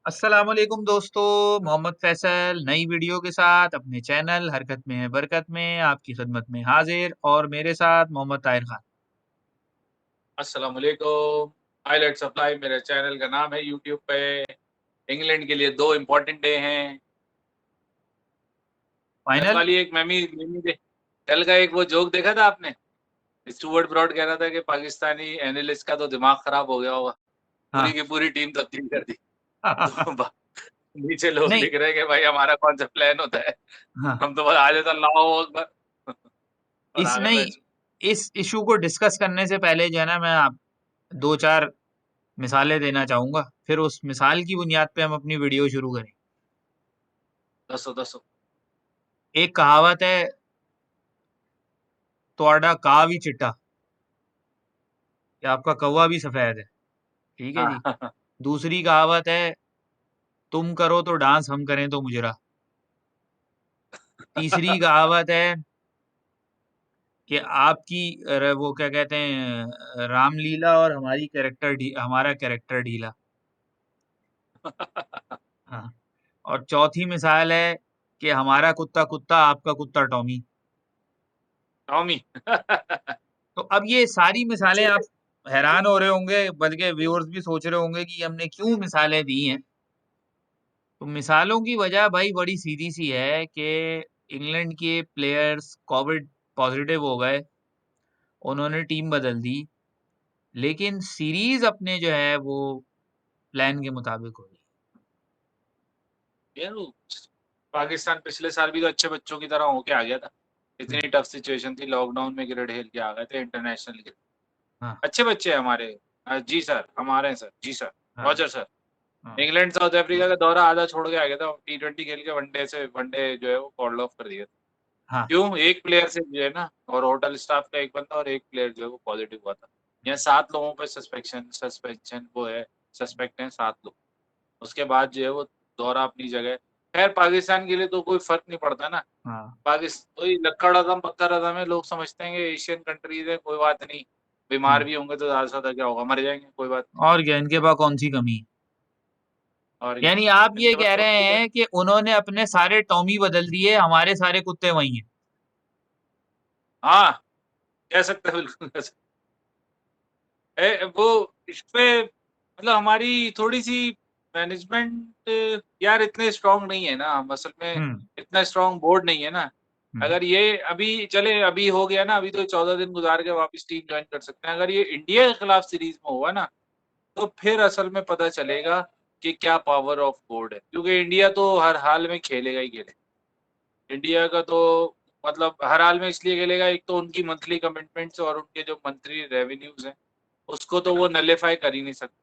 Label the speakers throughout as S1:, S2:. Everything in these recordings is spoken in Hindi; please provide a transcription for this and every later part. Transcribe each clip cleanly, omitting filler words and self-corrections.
S1: अस्सलाम वालेकुम दोस्तों। मोहम्मद फैसल नई वीडियो के साथ अपने चैनल हरकत में है बरकत में आपकी खिदमत में हाजिर और मेरे साथ मोहम्मद ताहिर खान।
S2: अस्सलाम वालेकुम। हाइलाइट सप्लाई मेरे चैनल का नाम है यूट्यूब पे। इंग्लैंड के लिए 2 इम्पोर्टेंट डे हैं। कल
S1: फाइनल।
S2: वाली एक मेमी दे कल का एक वो जोक देखा था आपने? स्टुअर्ट ब्रॉड कह रहा था कि पाकिस्तानी एनालिस्ट का तो दिमाग खराब हो गया होगा। पूरी
S1: हाँ।
S2: की पूरी टीम तब्दील कर दी। तो ब नीचे लोग
S1: नहीं।
S2: लिख रहे हैं कि भाई हमारा कौन-सा प्लान होता है?
S1: हाँ।
S2: हम तो बस आ जाते अल्लाहू अकबर और
S1: इस
S2: आ गए
S1: नहीं
S2: मैच।
S1: इस इशू को डिस्कस करने से पहले जो है ना मैं आप दो चार मिसालें देना चाहूंगा, फिर उस मिसाल की बुनियाद पे हम अपनी वीडियो शुरू करें।
S2: दसो।
S1: एक कहावत है, तोड़ा का भी चिट्टा, कि आपका कौवा भी सफेद है। ठीक है जी।
S2: हाँ।
S1: दूसरी कहावत है, तुम करो तो डांस हम करें तो मुजरा। तीसरी कहावत है कि आपकी वो क्या कहते हैं, रामलीला और हमारा कैरेक्टर ढीला। हाँ। और चौथी मिसाल है कि हमारा कुत्ता कुत्ता आपका कुत्ता टॉमी।
S2: टॉमी।
S1: तो अब ये सारी मिसालें आप हैरान हो रहे होंगे, बल्कि व्यूअर्स भी सोच रहे होंगे कि हमने क्यों मिसालें दी हैं। तो मिसालों की वजह भाई बड़ी सीधी सी है कि इंग्लैंड के प्लेयर्स कोविड पॉजिटिव हो गए, उन्होंने टीम बदल दी, लेकिन सीरीज अपने जो है वो प्लान के मुताबिक हुई।
S2: यार वो पाकिस्तान पिछले साल भी तो अच्छे बच्चों की तरह होके आ गया था।
S1: हुँ,
S2: इतनी टफ सिचुएशन थी, लॉकडाउन में गिरड खेल के आ गए थे इंटरनेशनल के।
S1: हाँ,
S2: अच्छे बच्चे हैं हमारे। जी सर, हमारे हैं सर, जी सर,
S1: हाँ,
S2: रॉजर सर।
S1: हाँ,
S2: इंग्लैंड साउथ अफ्रीका का दौरा आधा छोड़ के आ गया था, टी20 खेल के वनडे जो है वो कॉल्ड ऑफ कर दिया था।
S1: हाँ,
S2: क्यों? एक प्लेयर से जो है ना, और होटल स्टाफ का एक बंदा और एक प्लेयर जो है वो पॉजिटिव हुआ था। यहाँ 7 लोगों पे सस्पेंशन वो है, सस्पेक्ट हैं 7 लोग। उसके बाद जो है वो दौरा अपनी जगह। खैर पाकिस्तान के लिए तो कोई फ़र्क नहीं पड़ता ना।
S1: हाँ।
S2: वही लक्कड़ अदम पत्थर अदम है, लोग समझते हैं कि एशियन कंट्रीज़ है, कोई बात नहीं। बीमार
S1: हुँ,
S2: भी होंगे तो ज़्यादा से ज़्यादा क्या होगा, मर जाएँगे, कोई बात नहीं।
S1: और क्या इनके पास कौन-सी कमी है?
S2: और क्या,
S1: यानी आप ये
S2: इनके पास
S1: कह
S2: कौन
S1: रहे
S2: सी है?
S1: हैं कि उन्होंने अपने सारे टॉमी बदल दिए, हमारे सारे कुत्ते वही हैं।
S2: हाँ, कह सकते हैं, बिल्कुल कह सकते वो इसपे मतलब हमारी थोड़ी-सी मैनेजमेंट यार इतने स्ट्रॉन्ग नहीं है ना, हम असल में
S1: हुँ,
S2: इतना स्ट्रॉन्ग बोर्ड नहीं है ना।
S1: हुँ,
S2: अगर ये अभी हो गया ना, अभी तो 14 दिन गुज़ार के वापस टीम जॉइन कर सकते हैं। अगर ये इंडिया के खिलाफ सीरीज़ में हुआ ना, तो फिर असल में पता चलेगा कि क्या पावर ऑफ बोर्ड है। क्योंकि इंडिया तो हर हाल में खेलेगा ही खेलेगा। इंडिया का तो मतलब हर हाल में इसलिए खेलेगा, एक तो उनकी मंथली कमिटमेंट्स और उनके जो मंथली रेवेन्यूज़ हैं, उसको तो वो नलिफाई कर ही नहीं सकते।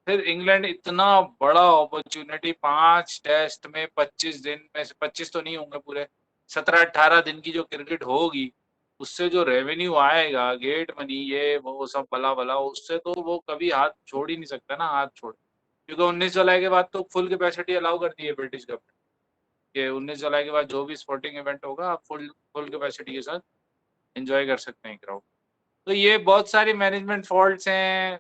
S2: फिर इंग्लैंड इतना बड़ा अपॉर्च्युनिटी 5 टेस्ट में 25 दिन में से 25 तो नहीं होंगे पूरे, 17-18 दिन की जो क्रिकेट होगी, उससे जो रेवेन्यू आएगा, गेट मनी ये वो सब भला-भला, उससे तो वो कभी हाथ छोड़ ही नहीं सकता ना, हाथ छोड़। क्योंकि 19 जुलाई के बाद तो फुल कैपेसिटी अलाउ कर दी है ब्रिटिश गवर्नमेंट, कि 19 जुलाई के बाद जो भी स्पोर्टिंग इवेंट होगा, आप फुल फुल कैपेसिटी के साथ एन्जॉय कर सकते हैं क्राउड। तो ये बहुत सारी मैनेजमेंट फॉल्ट्स हैं,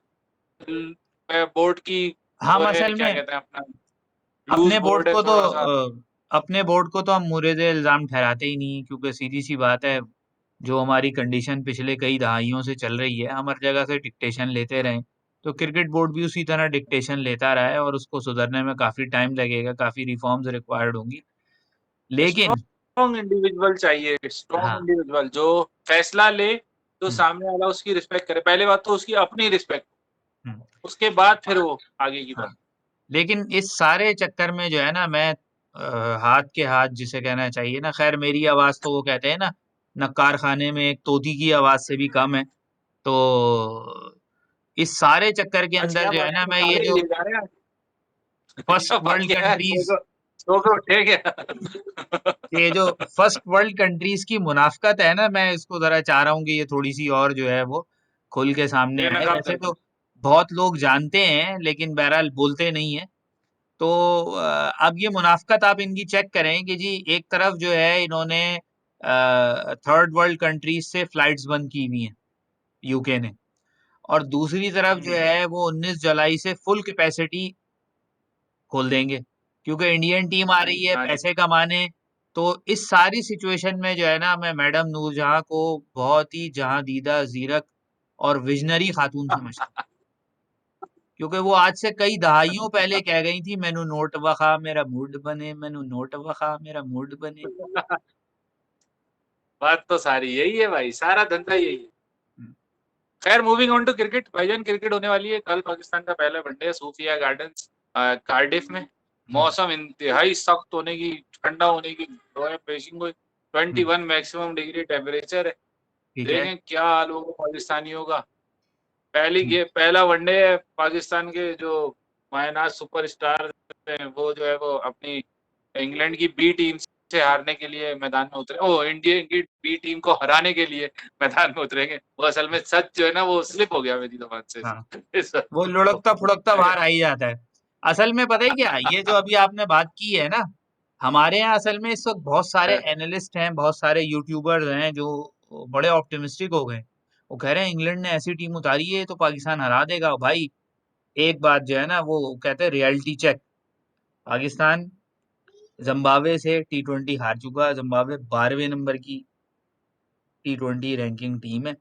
S2: बोर्ड की वो
S1: हम
S2: है,
S1: असल
S2: क्या
S1: में
S2: कहते हैं अपना, लूज़
S1: अपने बोर्ड
S2: बोर्ड है
S1: को तो
S2: थोड़ा-सा।
S1: अपने बोर्ड को तो हम मुर्द-ए-इल्ज़ाम ठहराते ही नहीं, क्योंकि सीधी-सी बात है, जो हमारी कंडीशन पिछले कई दहाइयों से चल रही है, हम हर जगह से डिक्टेशन लेते रहे, तो क्रिकेट बोर्ड भी उसी तरह डिक्टेशन लेता रहा है और उसको सुधरने में काफ़ी टाइम लगेगा, काफ़ी रिफ़ॉर्म्स रिक्वायर्ड होंगी। लेकिन
S2: स्ट्रॉन्ग इंडिविजुअल चाहिए, स्ट्रॉन्ग
S1: हाँ,
S2: इंडिविजुअल जो फैसला ले, तो
S1: हुँ,
S2: सामने वाला उसकी रिस्पेक्ट करे। पहली बात तो उसकी अपनी रिस्पेक्ट,
S1: हुँ,
S2: उसके बाद फिर वो आगे की
S1: हाँ।
S2: बात।
S1: लेकिन इस सारे चक्कर में जो है ना मैं हाथ के हाथ जिसे कहना चाहिए ना, ख़ैर मेरी आवाज़ तो वो कहते हैं ना, नक्कार खाने में एक तोती की आवाज़ से भी कम है। तो इस सारे चक्कर के
S2: आज
S1: अंदर
S2: क्या
S1: जो है
S2: बात
S1: ना,
S2: है,
S1: मैं ये
S2: तारे
S1: जो
S2: लिए जा रहे हैं आज?
S1: फर्स्ट
S2: क्या बात
S1: वर्ल्ड
S2: क्या है?
S1: कंट्रीज़
S2: सो के उठे क्या?
S1: ये जो फर्स्ट वर्ल्ड कंट्रीज़ की मुनाफ़्क़त है ना, मैं इसको ज़रा चाह रहा हूँ कि ये थोड़ी-सी और जो है वो खुल के सामने आए।
S2: बेनकाब
S1: वैसे
S2: कर दें।
S1: तो बहुत लोग जानते हैं, लेकिन बहरहाल बोलते नहीं हैं। तो अब ये मुनाफ़्क़त आप इनकी चेक करें कि जी एक तरफ जो है इन्होंने थर्ड वर्ल्ड कंट्रीज़ से फ्लाइट्स बंद की हुई हैं, यूके ने, और दूसरी तरफ जो
S2: हुँ,
S1: है वो 19 जुलाई से फुल कैपेसिटी खोल देंगे, क्योंकि इंडियन टीम आ रही है
S2: हाँ जी।
S1: पैसे कमाने। तो इस सारी सिचुएशन में जो है ना, मैं मैडम नूरजहां को बहुत ही जहांदीदा, ज़ीरक और विजनरी खातून समझता हूँ। क्योंकि वो आज से कई दहाइयों पहले कह गई थी, मैनू नोट वखा मेरा मूड बने, मैनू नोट वखा मेरा मूड बने।
S2: बात तो सारी यही है भाई, सारा धंधा यही है।
S1: हम्म,
S2: खैर मूविंग ऑन टू क्रिकेट, भाईजान क्रिकेट होने वाली है कल, पाकिस्तान का पहला वनडे है सूफिया गार्डन्स कार्डिफ में।
S1: हम्म,
S2: मौसम इंतहाई सख्त होने की, ठंडा होने की पेशिंग हुई।
S1: हम्म,
S2: 21 मैक्सिमम डिग्री टेम्परेचर है।
S1: ठीक है।
S2: देखें क्या हाल होगा पाकिस्तानियों का। पहली
S1: हम्म,
S2: पहला वनडे है पाकिस्तान के जो मायनाज सुपरस्टार हैं, वो जो है वो अपनी इंग्लैंड की बी टीम से हारने के लिए मैदान में उतरे, ओ इंडिया की बी टीम को हराने के लिए मैदान में उतरेंगे। वो असल में सच जो है ना वो स्लिप हो गया मेरी जबान से
S1: हाँ,
S2: इस वक्त।
S1: वो लुढ़कता फुड़कता बाहर आ ही जाता है। असल में पता है क्या, ये जो अभी आपने बात की है ना, हमारे यहाँ असल में इस वक्त बहुत सारे एनालिस्ट हैं, बहुत सारे यूट्यूबर्स हैं जो बड़े ऑप्टिमिस्टिक हो गए। वो कह रहे हैं इंग्लैंड ने ऐसी टीम उतारी है तो पाकिस्तान हरा देगा भाई। एक बात जो है ना, वो कहते हैं रियलिटी चेक। पाकिस्तान जिम्बाब्वे से टी20 हार चुका है। जिम्बाब्वे 12वें नंबर की टी20 रैंकिंग टीम है।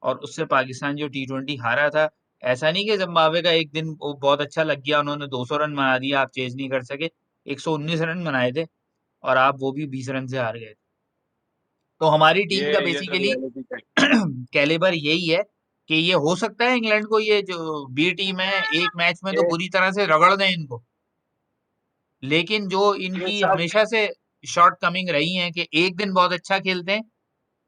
S1: और उससे पाकिस्तान जो टी20 हारा था, ऐसा नहीं कि जिम्बाब्वे का एक दिन वो बहुत अच्छा लग गया, उन्होंने 200 रन बना दिया, आप चेज नहीं कर सके। 119 रन बनाए थे और आप वो भी 20 रन से हार गए। तो हमारी टीम का
S2: ये तो
S1: बेसिकली
S2: रियलिटी चेक।
S1: कैलिबर यही है कि ये हो सकता है इंग्लैंड को, ये जो बी टीम है, एक मैच में तो
S2: ये
S1: बुरी तरह से रगड़ दें इनको। लेकिन जो
S2: ये
S1: इनकी
S2: सब
S1: हमेशा से शॉर्ट कमिंग रही है कि एक दिन बहुत अच्छा खेलते हैं,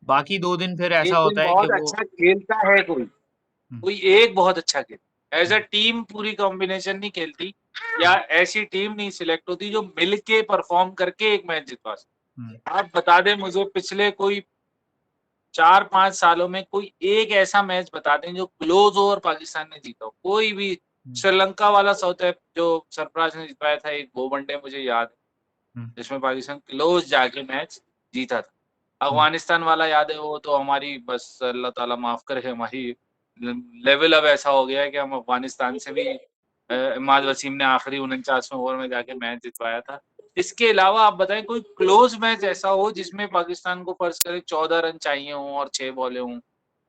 S1: बाकी 2 दिन फिर ऐसा
S2: एक दिन
S1: होता है कि
S2: बहुत
S1: वो।
S2: अच्छा खेलता है कोई,
S1: हम्म,
S2: कोई एक बहुत अच्छा खेल, एज अ
S1: हम्म,
S2: टीम पूरी कॉम्बिनेशन नहीं खेलती, या ऐसी टीम नहीं सिलेक्ट होती जो मिलके परफॉर्म करके एक मैच जितवा
S1: हम्म,
S2: सके। आप बता दें मुझे पिछले कोई 4-5 सालों में कोई एक ऐसा मैच बता दें जो क्लोज हो और पाकिस्तान ने जीता हो, कोई भी।
S1: हम्म,
S2: श्रीलंका वाला साउथ जो सरफराज ने जितवाया था एक, वो वनडे मुझे याद है
S1: हम्म,
S2: जिसमें पाकिस्तान क्लोज जाके मैच जीता था।
S1: हम्म,
S2: अफगानिस्तान वाला याद है, वो तो हमारी बस अल्लाह ताला माफ करे, हमारी लेवल अब ऐसा हो गया है कि हम अफगानिस्तान से भी इमाद वसीम ने आखिरी 49वें ओवर में जाके मैच जितवाया था। इसके अलावा आप बताएं कोई क्लोज मैच ऐसा हो जिसमें पाकिस्तान को फर्ज करें 14 रन चाहिए हों और 6 बॉलें हों,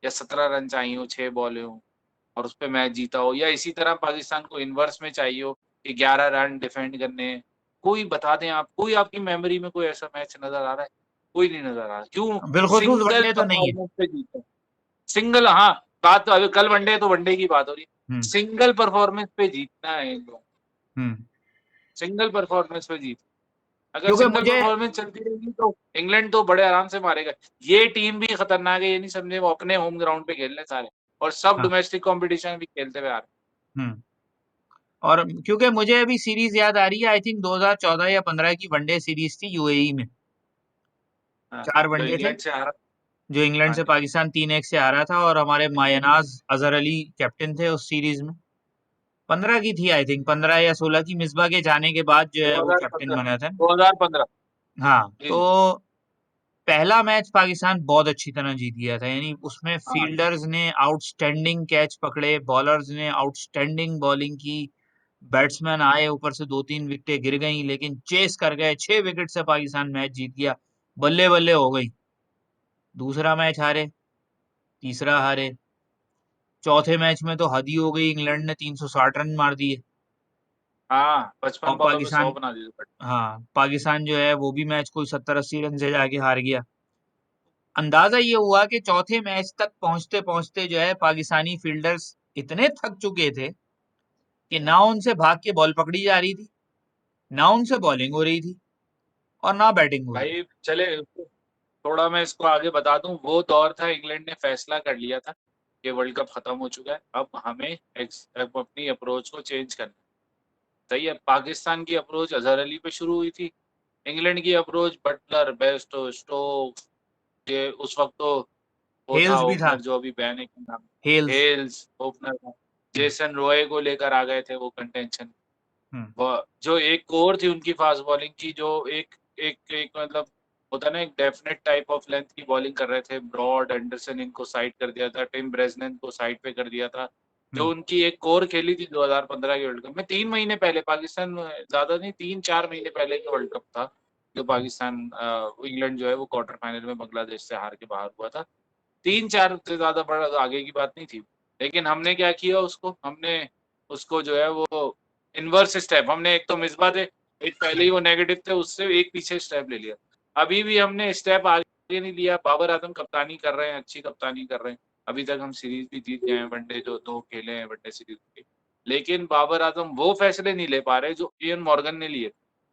S2: या 17 रन चाहिए हो 6 बॉलें हों और उस पे मैच जीता हो, या इसी तरह पाकिस्तान को इनवर्स में चाहिए हो कि 11 रन डिफेंड करने हैं। कोई बता दें आप, कोई आपकी मेमोरी में कोई ऐसा मैच नजर आ रहा है? कोई नहीं नजर आ रहा, क्यों?
S1: बिलखुसूस
S2: सिंगल
S1: वनडे तो नहीं है।
S2: परफॉर्मेंस पे जीता, सिंगल, हाँ। बात तो अभी कल वनडे है तो वनडे की बात हो रही है,
S1: हम्म,
S2: सिंगल परफॉर्मेंस पे जीतना है इन लोगों,
S1: हम्म,
S2: सिंगल परफॉर्मेंस पे जीत। अगर
S1: क्योंकि
S2: सिंगल
S1: मुझे
S2: परफॉर्मेंस चलती रहेगी तो इंग्लैंड तो बड़े आराम से मारेगा। ये टीम भी खतरनाक है, ये नहीं समझे वो अपने होम ग्राउंड पे खेल रहे सारे, और सब
S1: हाँ,
S2: डोमेस्टिक कंपटीशन भी खेलते हुए आ रहे
S1: हम्म, और क्योंकि मुझे अभी सीरीज याद आ रही है, आई थिंक 2014 या 15 की वनडे सीरीज थी यूएई में।
S2: हैं। हाँ,
S1: 4
S2: जो
S1: वनडे थे
S2: इंग्लैंड से हारा।
S1: जो इंग्लैंड
S2: हाँ
S1: से
S2: जी।
S1: पाकिस्तान 3-1 से हारा था, और हमारे मायनाज अजहर अली कैप्टन थे उस सीरीज में। 15 की थी आई थिंक, 15 या 16 की, मिसबा के जाने के बाद जो है वो कैप्टन
S2: 2015,
S1: बना था।
S2: 2015।
S1: हाँ,
S2: जी
S1: तो
S2: जी।
S1: पहला मैच पाकिस्तान बहुत अच्छी तरह जीत गया था, यानी उसमें
S2: हाँ
S1: फील्डर्स ने आउटस्टैंडिंग कैच पकड़े, बॉलर्स ने आउटस्टैंडिंग बॉलिंग की, बैट्समैन आए, ऊपर से 2-3 विकेटें गिर गईं लेकिन चेस कर गए, 6 विकेट से पाकिस्तान मैच जीत गया। बल्ले बल्ले हो गई। दूसरा मैच हारे, तीसरा हारे, चौथे मैच में तो हद ही हो गई, इंग्लैंड ने 360 रन मार दिए।
S2: हाँ,
S1: और
S2: 55 बॉलों में 100
S1: पाकिस्तान,
S2: बना दिए।
S1: हाँ, पाकिस्तान जो है वो भी मैच कोई 70-80 रन से जाके हार गया। अंदाजा ये हुआ कि चौथे मैच तक पहुंचते पहुंचते जो है पाकिस्तानी फील्डर्स इतने थक चुके थे कि ना उनसे भाग के बॉल पकड़ी जा रही थी, ना उनसे बॉलिंग हो रही थी, और ना बैटिंग हो रही थी।
S2: भाई चले, थोड़ा मैं इसको आगे बता दूं, वो दौर था इंग्लैंड ने फैसला कर लिया था कि वर्ल्ड कप खत्म हो चुका है, अब हमें अब अपनी अप्रोच को चेंज करना है। सही है, पाकिस्तान की अप्रोच अजहर अली पे शुरू हुई थी, इंग्लैंड की अप्रोच बटलर, बेस्टो, स्टोक्स, ये उस वक्त तो वो था
S1: हेल्स भी था,
S2: ओपनर जो अभी बैन है, क्या नाम,
S1: हेल्स।
S2: हेल्स ओपनर था।
S1: हम्म,
S2: जेसन रॉय को लेकर आ गए थे वो कंटेंशन,
S1: हम्म,
S2: जो एक कोर थी उनकी फास्ट बॉलिंग की, जो एक एक एक मतलब होता ना एक डेफिनेट टाइप ऑफ लेंथ की बॉलिंग कर रहे थे। ब्रॉड, एंडरसन इनको साइड कर दिया था, टिम ब्रेजनन को साइड पे कर दिया था, जो उनकी एक कोर खेली थी 2015 के वर्ल्ड कप में, 3 महीने पहले पाकिस्तान, ज्यादा नहीं 3-4 महीने पहले का वर्ल्ड कप था, जो पाकिस्तान इंग्लैंड जो है वो क्वार्टर फाइनल में बांग्लादेश से हार के बाहर हुआ था। 3-4 से ज्यादा बड़ा आगे की बात नहीं थी, लेकिन हमने क्या किया, उसको जो है वो इनवर्स स्टेप, हमने एक तो मिसबा थे, एक पहले ही वो नेगेटिव थे, उससे एक पीछे स्टेप ले लिया। अभी भी हमने स्टेप आगे नहीं लिया। बाबर आजम कप्तानी कर रहे हैं, अच्छी कप्तानी कर रहे हैं, अभी तक हम सीरीज भी जीत गए हैं, वनडे जो 2 खेले हैं वनडे सीरीज के। लेकिन बाबर आजम वो फैसले नहीं ले पा रहे जो इयन मॉर्गन ने लिए।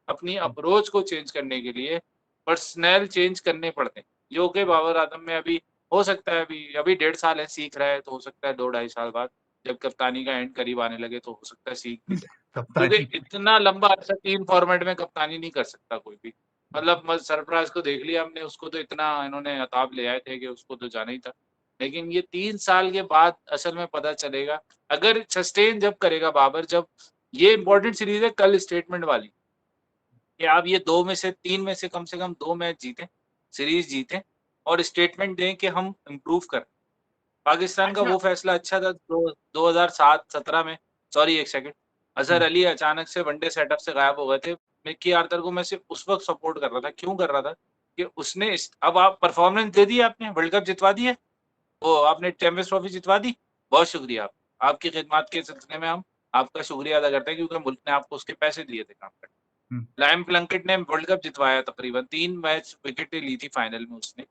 S2: अपनी अप्रोच को चेंज करने के लिए पर्सनल चेंज करने पड़ते हैं, जो कि बाबर आजम में अभी हो सकता है, अभी 1.5 साल है, सीख रहा है, तो हो सकता है 2-2.5 साल बाद जब कप्तानी का एंड करीब आने लगे तो हो सकता है सीख भी जाए, क्योंकि
S1: कप्तानी
S2: इतना लंबा अर्सा 3 फॉर्मेट में कप्तानी नहीं कर सकता कोई भी। मतलब सरफराज को देख लिया हमने, उसको तो इतना इन्होंने अताब ले आए थे कि उसको तो जाना ही था। लेकिन ये 3 साल के बाद असल में पता चलेगा, अगर सस्टेन जब करेगा बाबर, जब ये इंपॉर्टेंट सीरीज है कल स्टेटमेंट वाली, कि आप ये 2 में से 3 में से कम 2 मैच जीतें, सीरीज जीतें और स्टेटमेंट दें कि हम इम्प्रूव कर। पाकिस्तान का
S1: अच्छा।
S2: वो फैसला अच्छा था 2007-17 में। सॉरी एक सेकंड, अजहर अली अचानक से वनडे सेटअप से गायब हो गए थे। मिकी आर्थर को मैं सिर्फ उस वक्त सपोर्ट कर रहा था, क्यों कर रहा था कि उसने अब आप परफॉर्मेंस दे दी, आपने वर्ल्ड कप जितवा दी है, वो आपने चैंपियंस ट्रॉफी जितवा दी, बहुत शुक्रिया आप, आपकी खिदमत के सिलसिले में हम आपका शुक्रिया अदा करते हैं, क्योंकि मुल्क ने आपको उसके पैसे दिए थे काम करने। लाइम प्लंकेट ने वर्ल्ड कप जितवाया, तकरीबन 3 मैच विकेटें ली थी फाइनल में उसने,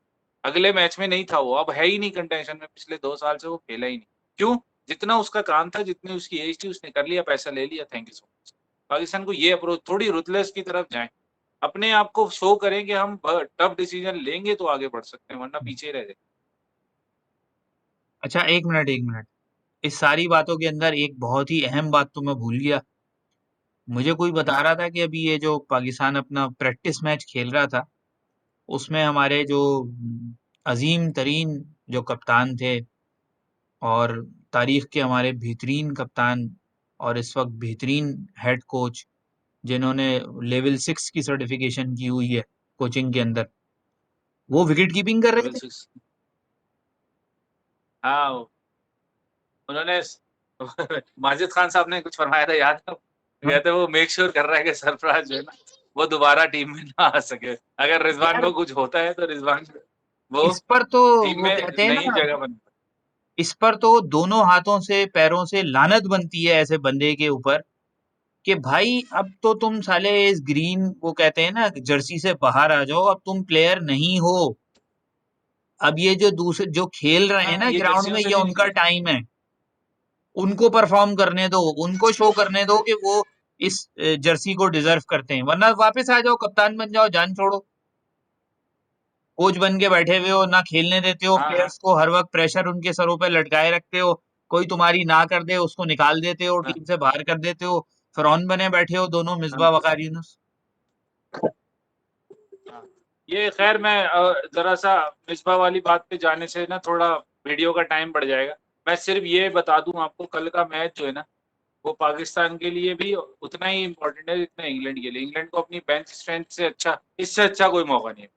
S2: अगले मैच में नहीं था वो, अब है ही नहीं कंटेंशन में, पिछले 2 साल से वो खेला ही नहीं। क्यों? जितना उसका काम था, जितनी उसकी एज थी, उसने कर लिया, पैसा ले लिया, thank you so much. Pakistan को ये अप्रोच, थोड़ी रुथलेस की तरफ जाएं, अपने आप को शो करें कि हम टफ डिसीजन लेंगे तो आगे बढ़ सकते हैं, वरना पीछे ही रह जाए।
S1: अच्छा, एक मिनट, इस सारी बातों के अंदर एक बहुत ही अहम बात तो मैं भूल गया। मुझे कोई बता रहा था कि अभी ये जो पाकिस्तान अपना प्रैक्टिस मैच खेल रहा था, उसमें हमारे जो अजीम तरीन जो कप्तान थे और तारीख के हमारे बेहतरीन कप्तान और इस वक्त बेहतरीन हेड कोच, जिन्होंने लेवल 6 की सर्टिफिकेशन की हुई है कोचिंग के अंदर, वो विकेट कीपिंग कर रहे
S2: लेवल
S1: थे।
S2: 6, हाँ उन्होंने माजिद खान साहब ने कुछ फरमाया था, याद है?
S1: हाँ,
S2: कहते वो मेक श्योर कर रहा है कि सरफराज जो है ना, वो दोबारा टीम में ना आ सके, अगर रिजवान
S1: यार,
S2: को कुछ होता है तो रिजवान वो
S1: इस पर तो
S2: टीम
S1: वो
S2: में
S1: कहते हैं
S2: नई
S1: ना,
S2: जगह बन।
S1: इस पर तो दोनों हाथों से पैरों से लानत बनती है ऐसे बंदे के ऊपर कि भाई अब तो तुम साले इस ग्रीन, वो कहते हैं ना, जर्सी से बाहर आ जाओ, अब तुम प्लेयर नहीं हो। अब ये जो दूसरे जो खेल रहे हैं
S2: हाँ,
S1: ना
S2: ये
S1: ग्राउंड
S2: जर्सियों
S1: में,
S2: से
S1: ये
S2: नहीं
S1: उनका
S2: निकले।
S1: टाइम है, उनको परफॉर्म करने दो, उनको शो करने दो कि वो इस जर्सी को डिजर्व करते हैं, वरना वापस आ जाओ, कप्तान बन जाओ, जान छोड़ो। कोच बन के बैठे हुए हो, ना खेलने देते हो
S2: हाँ हाँ
S1: प्लेयर्स को, हर वक्त प्रेशर उनके सरों पे लटकाए रखते हो, कोई तुम्हारी ना कर दे उसको निकाल देते हो,
S2: हाँ
S1: टीम से बाहर कर देते हो, फिरौन बने बैठे हो दोनों,
S2: हाँ
S1: मिसबा वकार यूनुस।
S2: हाँ। ये खैर मैं जरा सा मिसबा वाली बात पे जाने से ना थोड़ा वीडियो का टाइम बढ़ जाएगा। मैं सिर्फ ये बता दूं आपको, कल का मैच जो है ना, वो पाकिस्तान के लिए भी उतना ही इम्पोर्टेंट है जितना इंग्लैंड के लिए। इंग्लैंड को अपनी बेंच स्ट्रेंथ से अच्छा, इससे अच्छा कोई मौका नहीं है।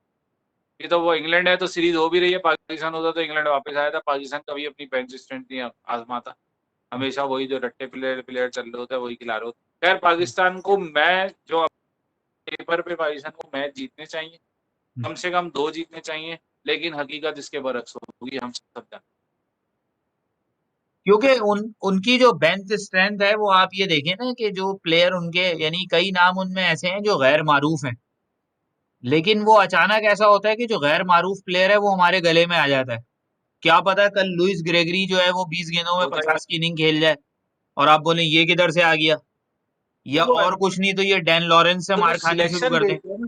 S2: ये तो वो इंग्लैंड है तो सीरीज हो भी रही है, पाकिस्तान होता तो इंग्लैंड वापस आया था। पाकिस्तान कभी अपनी बेंच स्ट्रेंथ नहीं आजमाता, हमेशा वही जो रट्टे प्लेयर प्लेयर चल रहे होते हैं वही खिला रहे होते। खैर पाकिस्तान को मैच जो पेपर पे पाकिस्तान को मैच जीतने चाहिए, कम से कम 2 जीतने चाहिए, लेकिन हकीकत इसके बरक्स होगी, हम सब जानते
S1: क्योंकि उनकी जो बेंच स्ट्रेंथ है, वो आप ये देखें ना कि जो प्लेयर उनके, यानी कई नाम उनमें ऐसे हैं जो गैर मारूफ हैं, लेकिन वो अचानक ऐसा होता है कि जो गैर मारूफ प्लेयर है वो हमारे गले में आ जाता है। क्या पता कल लुइस ग्रेगरी जो है वो 20 गेंदों में
S2: होता है।
S1: 50 की इनिंग खेल जाए और आप बोले ये किधर से आ गया, या
S2: वो
S1: और कुछ नहीं तो ये डैन लॉरेंस से
S2: जो
S1: मार खाने शुरू
S2: सिलेक्शन
S1: कर दें।
S2: देते हैं ना,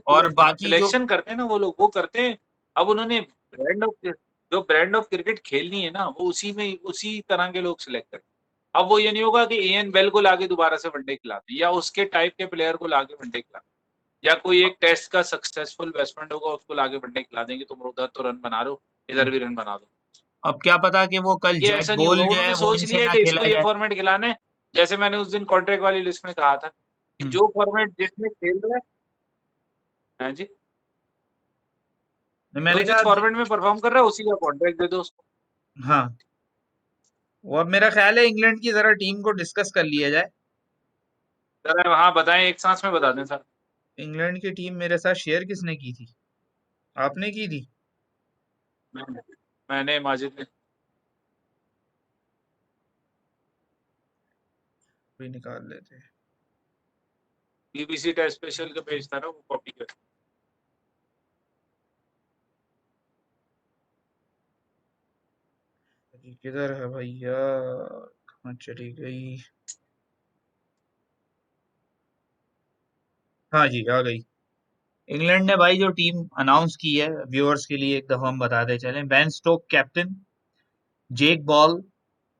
S1: और बाकी जो
S2: सिलेक्शन करते हैं ना वो लोग, वो करते हैं। अब उन्होंने ब्रांड ऑफ जो ब्रांड ऑफ क्रिकेट खेलनी है ना, वो उसी में उसी तरह के लोग सिलेक्ट करते हैं। अब वो ये नहीं होगा कि एएन बेल को लाके दोबारा से वनडे खिला दें, या उसके टाइप के प्लेयर को लाके वनडे खिला दें, या कोई एक टेस्ट का सक्सेसफुल बैट्समैन होगा उसको लाके वनडे खिला देंगे, तुम उधर तो रन बना रहे हो, इधर भी रन बना दो।
S1: अब क्या पता कि वो कल
S2: ये
S1: जैक
S2: ऐसा नहीं होगा,
S1: बोल जो है
S2: उन्होंने
S1: वो
S2: सोच
S1: इनसे
S2: लिया है
S1: ना
S2: कि इसको
S1: खेला
S2: ये
S1: जाए।
S2: फॉर्मेट खिलाना है। जैसे मैंने उस दिन कॉन्ट्रैक्ट वाली लिस्ट में कहा था कि
S1: हम्म,
S2: जो फॉर्मेट जिसमें खेल रहा है, हाँ जी, जो
S1: मैंने
S2: जिस
S1: कहा
S2: फॉर्मेट में परफॉर्म कर रहा है उसी का कॉन्ट्रैक्ट दे दो उसको।
S1: हाँ, वो अब मेरा ख्याल है इंग्लैंड की जरा टीम को डिस्कस कर लिया जाए।
S2: जरा हाँ बताएं, एक सांस में बता दें सर।
S1: इंग्लैंड की टीम मेरे साथ शेयर किसने की थी? आपने की थी?
S2: मैंने मैंने माजिद ने।
S1: भी निकाल लेते हैं।
S2: बीबीसी टेस्ट स्पेशल का पेज था ना, वो कॉपी कर।
S1: अरे किधर है भैया? कहाँ चली गई? हाँ जी, आ गई। इंग्लैंड ने भाई जो टीम अनाउंस की है व्यूअर्स के लिए एक दफा हम बताते चलें। बेन स्टोक कैप्टन, जेक बॉल,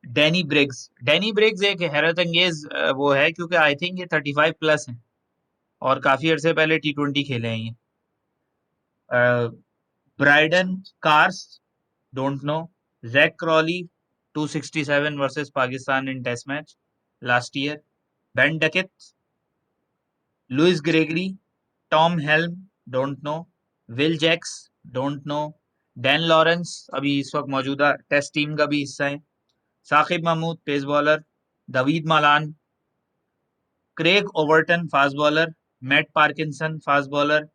S1: डैनी ब्रिग्स एक हैरत अंगेज वो है, क्योंकि आई थिंक ये 35 प्लस है और काफी अरसे पहले T20 खेले हैं ये। Brydon Carse, don't know. Jack Crawley 267 versus Pakistan in test match last year. Ben Duckett, Lewis Gregory, Tom Helm, don't know. Will Jacks, don't know. Dan Lawrence अभी इस वक्त मौजूदा टेस्ट टीम का भी हिस्सा है। Saqib Mahmood pace bowler, Dawid Malan, Craig Overton fast bowler, Matt Parkinson fast bowler,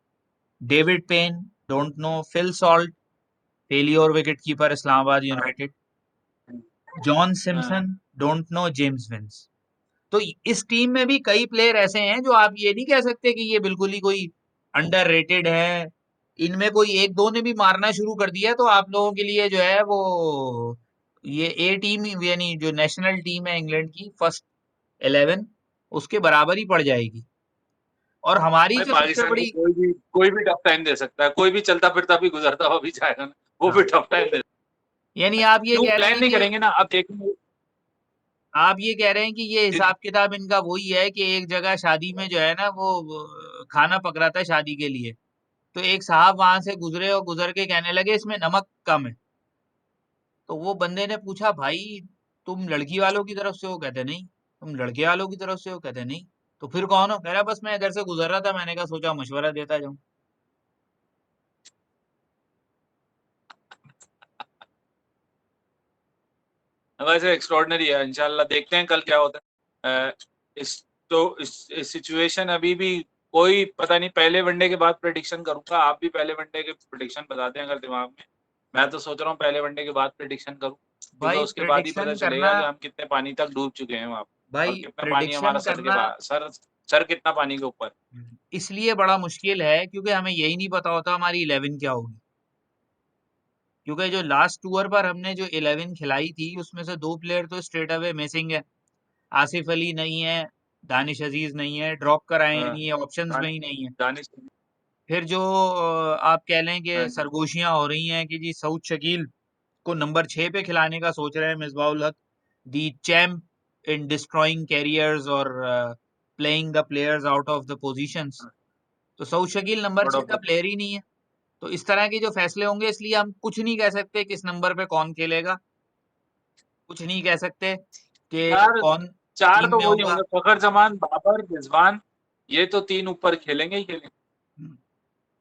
S1: David Payne, don't know. Phil Salt failure wicket keeper Islamabad
S2: हाँ,
S1: यूनाइटेड। जॉन
S2: हाँ।
S1: Simpson, don't know. James Vince. तो इस टीम में भी कई प्लेयर ऐसे हैं जो आप ये नहीं कह सकते कि ये बिल्कुल ही कोई अंडररेटेड है। इनमें कोई एक दो ने भी मारना शुरू कर दिया तो आप लोगों के लिए जो है वो ये ए टीम यानी जो नेशनल टीम है इंग्लैंड की फर्स्ट 11 उसके बराबर ही पड़ जाएगी। और हमारी
S2: भाई
S1: जो सबसे
S2: पाकिस्तान को
S1: बड़ी
S2: कोई भी टफ टाइम दे सकता है, कोई भी चलता फिरता भी गुजरता हुआ भी जाएगा ना, वो भी
S1: हाँ,
S2: टफ टाइम दे सकता
S1: यानी
S2: है।
S1: आप ये
S2: क्यों
S1: कह रहे
S2: प्लान
S1: हैं
S2: नहीं
S1: कि
S2: करेंगे ना, अब देखेंगे।
S1: ये हिसाब किताब इनका वही है कि एक जगह शादी में जो है ना वो खाना पक रहा था शादी के लिए, तो एक साहब वहां से गुजरे और गुजर के कहने लगे इसमें नमक कम है। तो वो बंदे ने पूछा भाई तुम लड़की वालों की तरफ से हो? कहते नहीं। तुम लड़के वालों की तरफ से हो? कहते नहीं। तो फिर कौन हो? कह रहा बस मैं इधर से गुजर रहा था, मैंने कहा सोचा मशवरा देता जाऊं।
S2: वैसे एक्स्ट्रॉर्डनरी है, इंशाल्लाह देखते हैं कल क्या होता है। इस तो इस सिचुएशन अभी भी कोई पता नहीं। पहले वनडे के बाद प्रेडिक्शन करूंगा, आप भी पहले वनडे के प्रेडिक्शन बता दें अगर दिमाग में। मैं तो सोच रहा हूँ पहले वनडे के बाद प्रेडिक्शन करूं, क्योंकि
S1: भाई
S2: उसके बाद ही पता
S1: प्रेडिक्शन
S2: चलेगा
S1: करना
S2: कि हम कितने पानी तक डूब चुके हैं वहां पर,
S1: भाई
S2: और कितना पानी हमारा
S1: प्रेडिक्शन
S2: सर के
S1: करना
S2: सर कितना पानी के ऊपर।
S1: इसलिए बड़ा मुश्किल है क्योंकि हमें यही नहीं पता होता हमारी 11 क्या होगी। क्योंकि जो लास्ट टूर पर हमने जो 11 खिलाई थी उसमें से दो प्लेयर तो स्ट्रेट अवे मिसिंग है। आसिफ अली नहीं है, दानिश अजीज नहीं है, ड्रॉप कराए
S2: हाँ,
S1: यानी ये ऑप्शंस में
S2: दान-
S1: ही नहीं है।
S2: दानिश।
S1: फिर जो आप कह लें कि
S2: हाँ जी।
S1: सरगोशियां हो रही हैं कि जी सऊद शकील को नंबर 6 पे खिलाने का सोच रहे हैं मिसबाउल हक, दी चैम्प इन डिस्ट्रॉइंग कैरियर्स और playing the players out of the positions.
S2: हाँ,
S1: तो Saud Shakeel number
S2: out
S1: 6
S2: of
S1: का
S2: द।
S1: प्लेयर ही नहीं है। तो इस तरह के जो फैसले होंगे इसलिए हम कुछ नहीं कह सकते किस नंबर पे कौन खेलेगा, कुछ नहीं कह सकते कि
S2: चार
S1: कौन
S2: चार
S1: टीम
S2: तो
S1: में
S2: वही
S1: होगा।
S2: होंगे, फखर जमान, बाबर, रिजवान। ये तो तीन ऊपर खेलेंगे ही खेलेंगे।
S1: हम्म,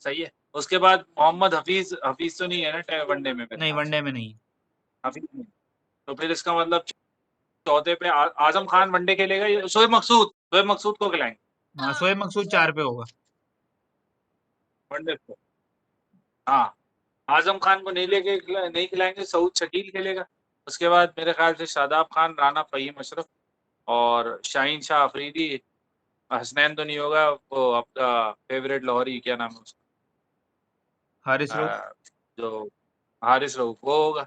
S2: सही है। उसके बाद मोहम्मद हफीज, हफीज तो नहीं है ना वनडे में मेरे
S1: नहीं
S2: ख्याल से।
S1: वनडे में नहीं।
S2: हफीज नहीं। तो फिर इसका मतलब चौथे पे आजम खान वनडे खेलेगा, ये शोएब मकसूद को खिलाएंगे
S1: हाँ, शोएब मकसूद 4 पे होगा।
S2: वनडे पे। हाँ, आजम खान को नहीं खिलाएंगे, सऊद शकील खेलेगा। उसके बाद मेरे ख्याल से शादाब खान, राना फहीम अशरफ और शाहीन शाह अफरीदी। हसनैन तो नहीं होगा, वो आपका फेवरेट लाहौरी, क्या नाम है
S1: हारिस रऊफ।
S2: उसका, जो हारिस रऊफ, वो होगा।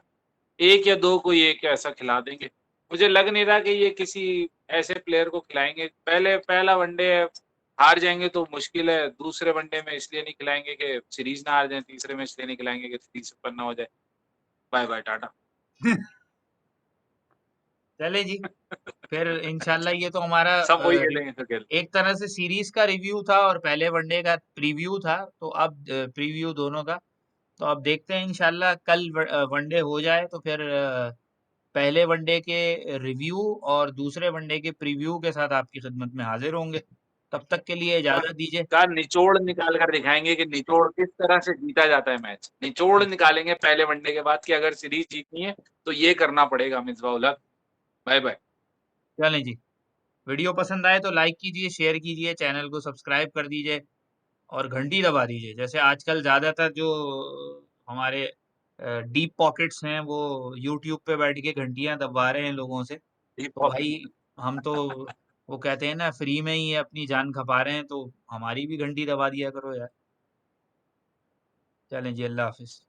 S2: एक या दो कोई एक ऐसा खिला देंगे। मुझे लग नहीं रहा कि ये किसी ऐसे प्लेयर को खिलाएंगे। पहला वनडे है, हार जाएंगे तो मुश्किल है। दूसरे वनडे में इसलिए नहीं खिलाएंगे कि सीरीज ना हार जाए, तीसरे में इसलिए नहीं खिलाएंगे कि सीरीज पर ना हो जाए। Bye bye tata.
S1: चले जी, फिर इंशाल्लाह ये तो हमारा
S2: सब वही खेलेंगे तो खेल।
S1: एक तरह से सीरीज का रिव्यू था और पहले वनडे का प्रीव्यू था, तो अब प्रीव्यू दोनों का। तो अब देखते हैं इंशाल्लाह कल वनडे हो जाए तो फिर पहले वनडे के रिव्यू और दूसरे वनडे के प्रीव्यू के साथ आपकी खिदमत में हाजिर होंगे। तब तक के लिए इजाजत दीजिए।
S2: का निचोड़ निकाल कर दिखाएंगे कि निचोड़ किस तरह से जीता जाता है मैच, निचोड़ निकालेंगे पहले वनडे के बाद कि अगर सीरीज जीतनी है तो ये करना पड़ेगा मिसबाह उल हक। Bye bye.
S1: चलें जी, वीडियो पसंद आए तो लाइक कीजिए, शेयर कीजिए, चैनल को सब्सक्राइब कर दीजिए और घंटी दबा दीजिए। जैसे आजकल ज़्यादातर जो हमारे डीप पॉकेट्स हैं वो यूट्यूब पे बैठ के घंटियाँ दबवा रहे हैं लोगों से। तो भाई हम तो वो कहते हैं ना फ्री में ही अपनी जान खपा रहे हैं, तो हमारी भी घंटी दबा दिया करो यार। चलें जी, अल्लाह हाफ़िज़।